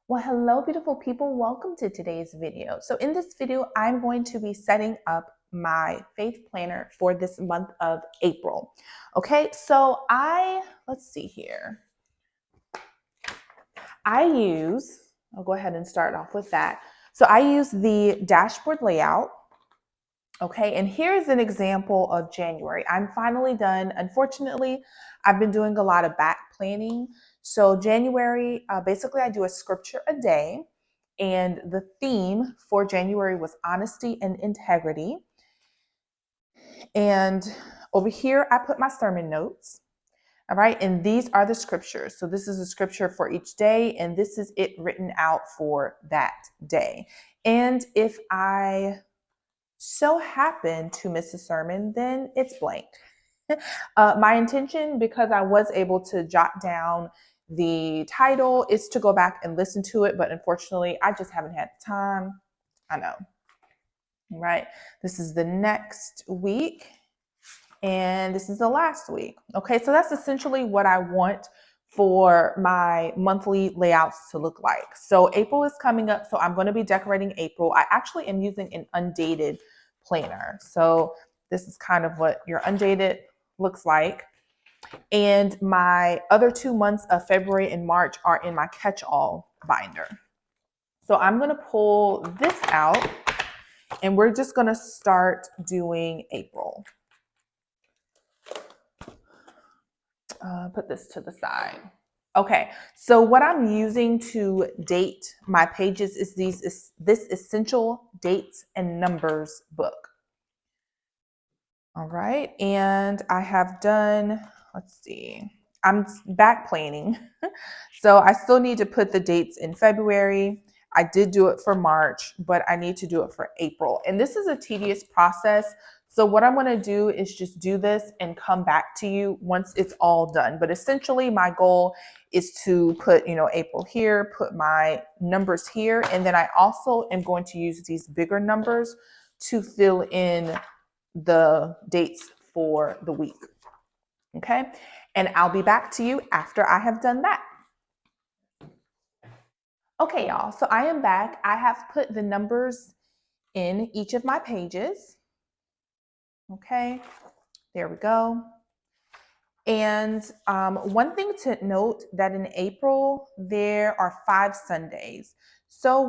Well, hello, beautiful people. Welcome to today's video. So in this video, I'm going to be setting up my faith planner for this month of April. Okay, so let's see here. I'll go ahead and start off with that. So I use the dashboard layout. Okay, and here's an example of January. I'm finally done. Unfortunately, I've been doing a lot of back planning. So January, basically I do a scripture a day. And the theme for January was honesty and integrity. And over here, I put my sermon notes. All right. And these are the scriptures. So this is a scripture for each day, and this is it written out for that day. And if I so happen to miss a sermon, then it's blank. My intention, because I was able to jot down the title, is to go back and listen to it. But unfortunately, I just haven't had the time. I know, right? This is the next week, and this is the last week. Okay, so that's essentially what I want for my monthly layouts to look like. So April is coming up, so I'm going to be decorating April. I actually am using an undated planner. So this is kind of what your undated looks like. And my other 2 months of February and March are in my catch-all binder. So I'm going to pull this out, and we're just going to start doing April. Put this to the side. Okay, so what I'm using to date my pages is this Essential Dates and Numbers book. All right, and I have done, let's see, I'm back planning. So I still need to put the dates in February. I did do it for March, but I need to do it for April. And this is a tedious process. So what I'm going to do is just do this and come back to you once it's all done. But essentially my goal is to put, April here, put my numbers here. And then I also am going to use these bigger numbers to fill in the dates for the week. Okay. And I'll be back to you after I have done that. Okay, y'all. So I am back. I have put the numbers in each of my pages. Okay. There we go. And one thing to note that in April, there are 5 Sundays. So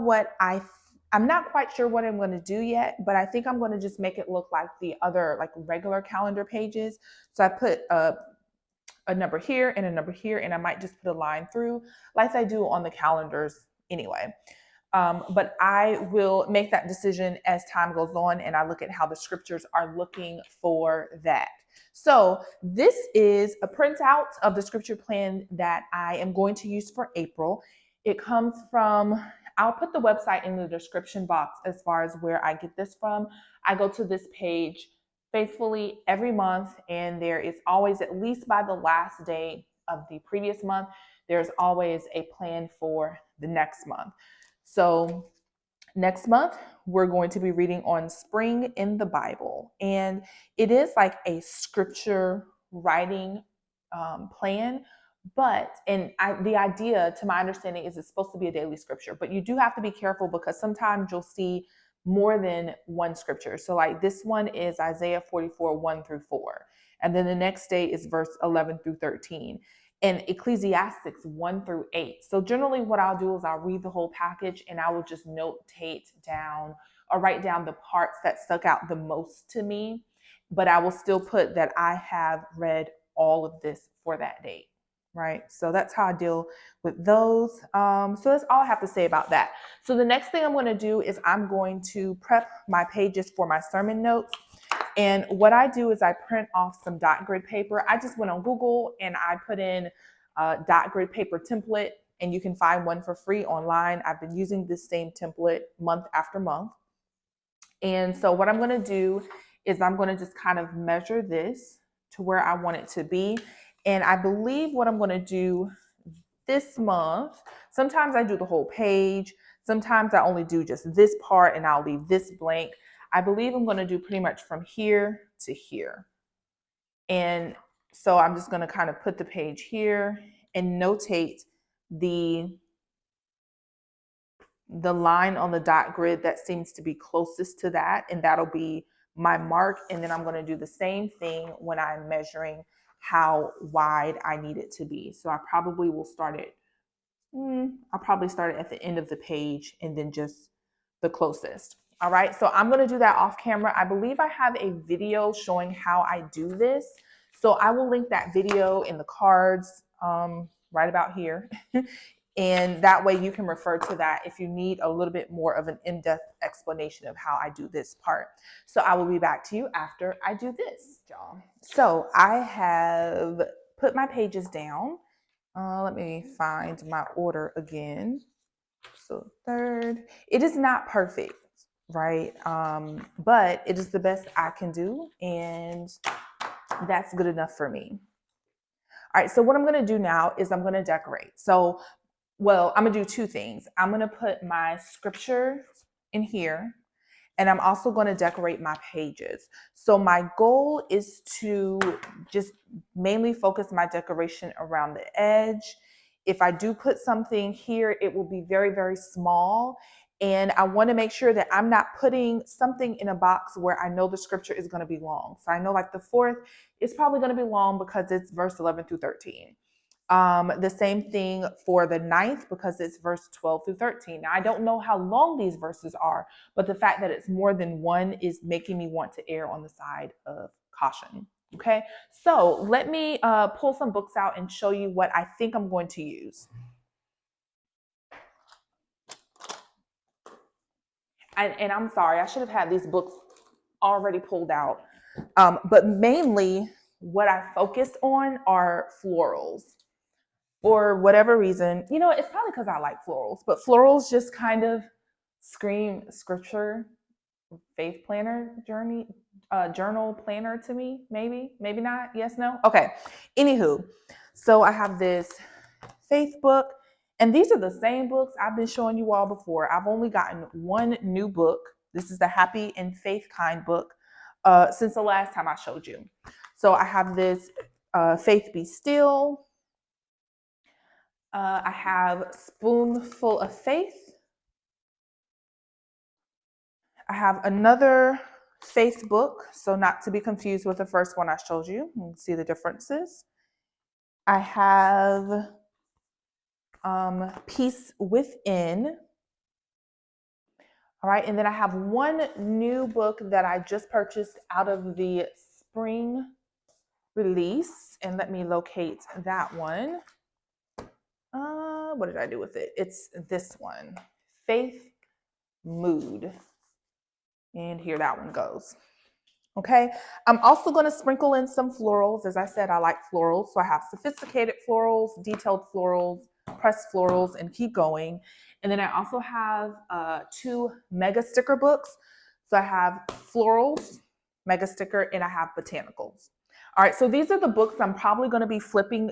I'm not quite sure what I'm going to do yet, but I think I'm going to just make it look like the other, like regular calendar pages. So I put a number here and a number here, and I might just put a line through like I do on the calendars anyway. But I will make that decision as time goes on and I look at how the scriptures are looking for that. So this is a printout of the scripture plan that I am going to use for April. It comes from, I'll put the website in the description box as far as where I get this from. I go to this page faithfully every month, and there is always, at least by the last day of the previous month, there's always a plan for the next month. So next month, we're going to be reading on spring in the Bible. And it is like a scripture writing plan. The idea, to my understanding, is it's supposed to be a daily scripture. But you do have to be careful because sometimes you'll see more than one scripture. So like this one is Isaiah 44, 1-4. And then the next day is verse 11-13. And Ecclesiastics 1-8. So generally what I'll do is I'll read the whole package and I will just notate down or write down the parts that stuck out the most to me. But I will still put that I have read all of this for that date. Right. So that's how I deal with those. So that's all I have to say about that. So the next thing I'm going to do is I'm going to prep my pages for my sermon notes. And what I do is I print off some dot grid paper. I just went on Google and I put in dot grid paper template, and you can find one for free online. I've been using this same template month after month. And so what I'm going to do is I'm going to just kind of measure this to where I want it to be. And I believe what I'm going to do this month, sometimes I do the whole page. Sometimes I only do just this part and I'll leave this blank. I believe I'm going to do pretty much from here to here. And so I'm just going to kind of put the page here and notate the the line on the dot grid that seems to be closest to that, and that'll be my mark. And then I'm going to do the same thing when I'm measuring how wide I need it to be. So I probably will start it. I'll probably start it at the end of the page and then just the closest. All right, so I'm going to do that off camera. I believe I have a video showing how I do this. So I will link that video in the cards right about here. And that way you can refer to that if you need a little bit more of an in-depth explanation of how I do this part. So I will be back to you after I do this, y'all. So I have put my pages down. Let me find my order again. So third, it is not perfect, right? But it is the best I can do, and that's good enough for me. All right, so what I'm gonna do now is I'm gonna decorate. So, well, I'm gonna do two things. I'm gonna put my scripture in here, and I'm also gonna decorate my pages. So my goal is to just mainly focus my decoration around the edge. If I do put something here, it will be very, very small. And I want to make sure that I'm not putting something in a box where I know the scripture is going to be long. So I know like the 4th is probably going to be long because it's verse 11 through 13. The same thing for the 9th because it's verse 12 through 13. Now, I don't know how long these verses are, but the fact that it's more than one is making me want to err on the side of caution. Okay, so let me pull some books out and show you what I think I'm going to use. And I'm sorry, I should have had these books already pulled out. But mainly what I focus on are florals. For whatever reason, you know, it's probably because I like florals, but florals just kind of scream scripture, faith planner, journal planner to me. Maybe not. Yes, no. Okay. Anywho, so I have this faith book, and these are the same books I've been showing you all before. I've only gotten one new book. This is the Happy and Faith Kind book since the last time I showed you. So I have this Faith Be Still. I have Spoonful of Faith. I have another faith book, so not to be confused with the first one I showed you. You can see the differences. I have Peace Within. All right, and then I have one new book that I just purchased out of the spring release, and let me locate that one. What did I do with it? It's this one, Faith Mood. And here that one goes. Okay, I'm also going to sprinkle in some florals. As I said, I like florals. So I have sophisticated florals, detailed florals, pressed florals, and keep going. And then I also have 2 mega sticker books. So I have florals, mega sticker, and I have botanicals. All right, so these are the books I'm probably going to be flipping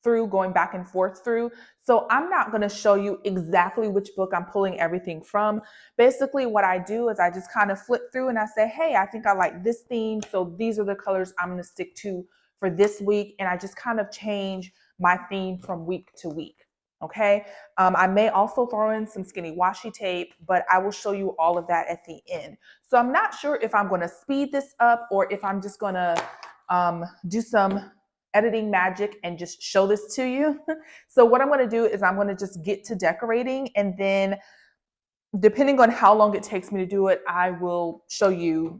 through, going back and forth through. So I'm not going to show you exactly which book I'm pulling everything from. Basically what I do is I just kind of flip through and I say, hey, I think I like this theme. So these are the colors I'm going to stick to for this week. And I just kind of change my theme from week to week. Okay. I may also throw in some skinny washi tape, but I will show you all of that at the end. So I'm not sure if I'm going to speed this up or if I'm just going to do some editing magic and just show this to you. So what I'm going to do is I'm going to just get to decorating, and then depending on how long it takes me to do it, I will show you.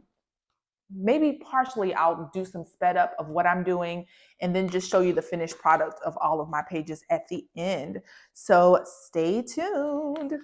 Maybe partially I'll do some sped up of what I'm doing and then just show you the finished product of all of my pages at the end. So stay tuned.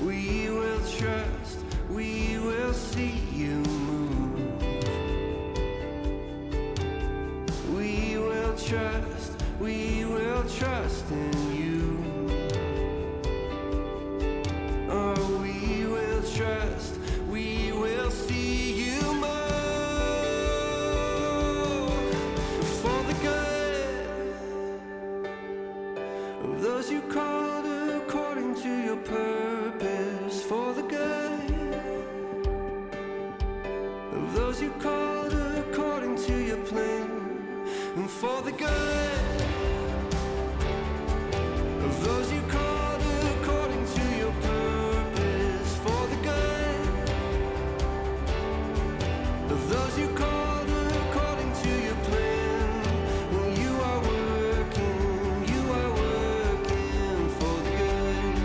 We will trust, we will see you move. We will trust in you. Oh, we will trust, we will see you move. For the good of those you called according to your purpose. For the good of those you called according to your plan. And for the good of those you called according to your purpose. For the good of those you called according to your plan. Well, you are working for the good.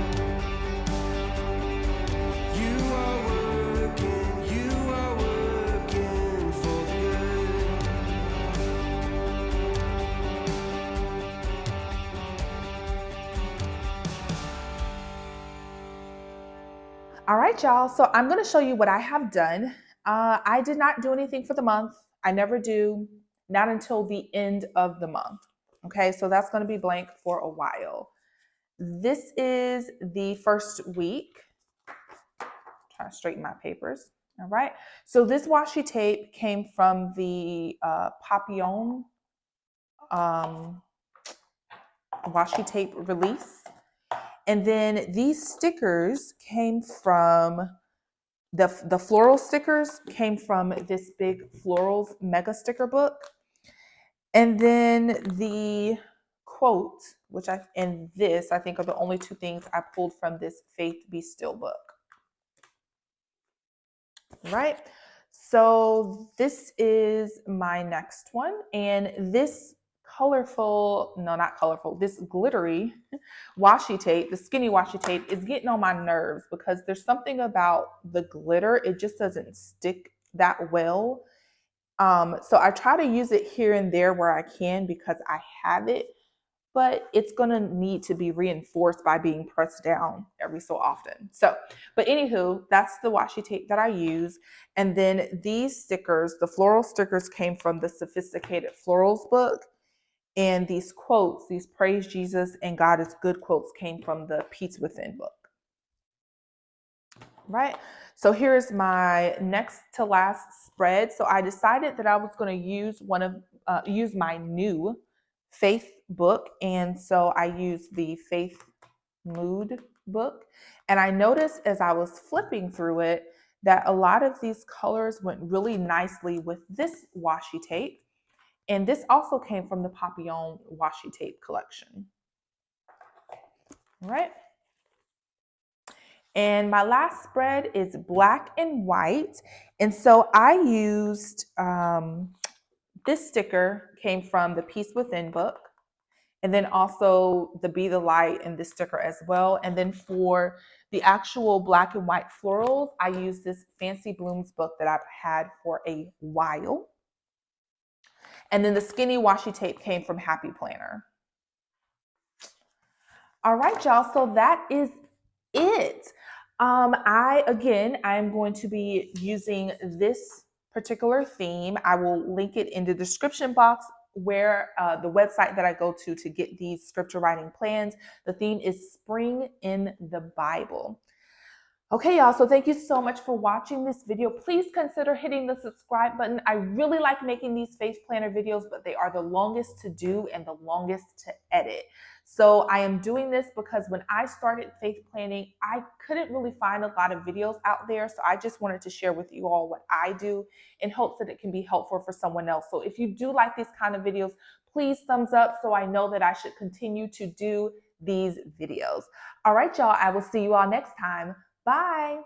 You are working for the good. All right, y'all. So I'm going to show you what I have done. I did not do anything for the month. I never do, not until the end of the month. Okay, so that's going to be blank for a while. This is the first week. Trying to straighten my papers. All right. So this washi tape came from the Papillon washi tape release. And then these stickers came from the floral stickers came from this big florals mega sticker book. And then the quote, which I think are the only two things I pulled from this Faith Be Still book. Right? So this is my next one. And this this glittery washi tape, the skinny washi tape, is getting on my nerves because there's something about the glitter. It just doesn't stick that well. So I try to use it here and there where I can because I have it, but it's going to need to be reinforced by being pressed down every so often. So, but anywho, that's the washi tape that I use. And then these stickers, the floral stickers, came from the Sophisticated Florals book. And these quotes, these Praise Jesus and God is Good quotes, came from the Peace Within book. Right? So here's my next to last spread. So I decided that I was going to use my new Faith book. And so I used the Faith Mood book. And I noticed as I was flipping through it that a lot of these colors went really nicely with this washi tape. And this also came from the Papillon washi tape collection. All right. And my last spread is black and white. And so I used this sticker came from the Peace Within book. And then also the Be the Light and this sticker as well. And then for the actual black and white florals, I used this Fancy Blooms book that I've had for a while. And then the skinny washi tape came from Happy Planner. All right, y'all. So that is it. I am going to be using this particular theme. I will link it in the description box where the website that I go to get these scripture writing plans. The theme is Spring in the Bible. Okay, y'all, so thank you so much for watching this video. Please consider hitting the subscribe button. I really like making these faith planner videos, but they are the longest to do and the longest to edit. So I am doing this because when I started faith planning, I couldn't really find a lot of videos out there. So I just wanted to share with you all what I do in hopes that it can be helpful for someone else. So if you do like these kind of videos, please thumbs up so I know that I should continue to do these videos. All right, y'all, I will see you all next time. Bye.